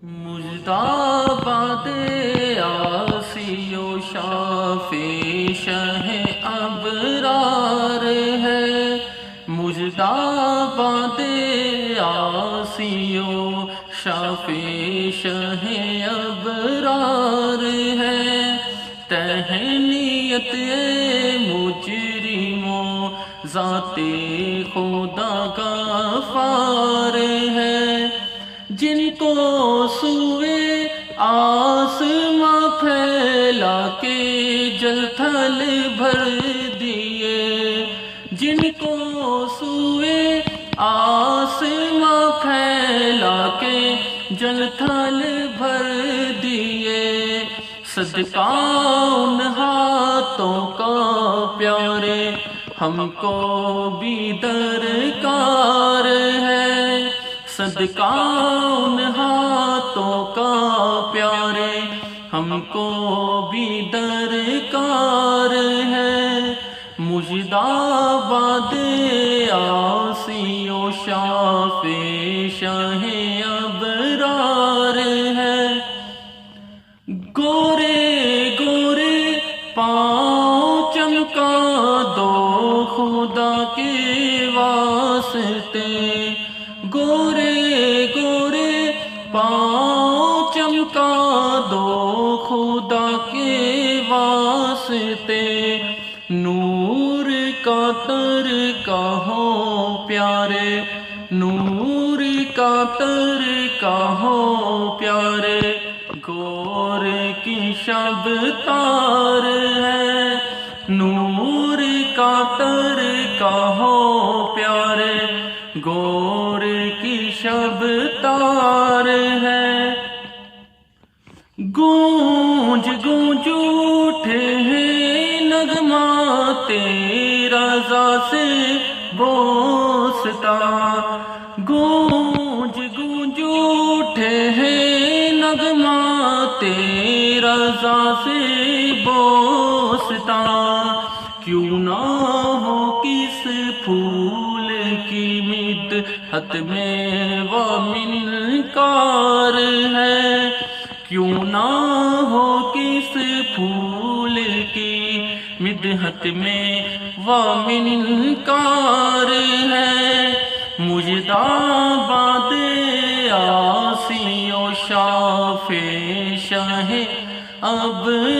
مجداباد آسی و شافی شہ ابرار ہے، مجداباد آسی و شافی شہ ابرار ہے، تہنیت مجرموں ذات خدا غفار ہے، جن کو سوئے آسماں پھیلا کے جل تھل بھر دیے، جن کو سوئے آسماں پھیلا کے جل تھل بھر دیے، صدقہ ان ہاتھوں کا پیارے ہم کو بھی درکار ہے، صدقہ ان ہاتھوں کا پیارے ہم کو بھی درکار ہے، مجداباد آسی و شافی شہ ابرار ہے، گورے گورے پاؤں چمکا دو خدا کے واسطے، گورے گورے پاؤں چمکا دو خدا کے واسطے، نور کا ترکا ہو پیارے، نور کا ترکا ہو پیارے، گور کی شب تار ہے، نور کا ترکا ہو پیارے، گور کی شب تار ہے، گونج گونج اٹھے ہیں نغمات رضا سے بوستا، گونج گونج اٹھے ہیں نغمات رضا سے بوستا، کیوں نہ ہو کس پھول کی مدحت میں وہ منکار ہے، کیوں نہ ہو کس پھول کی مدحت میں وہ منکار ہے، مجداباد آسی و شافی شہ ابرار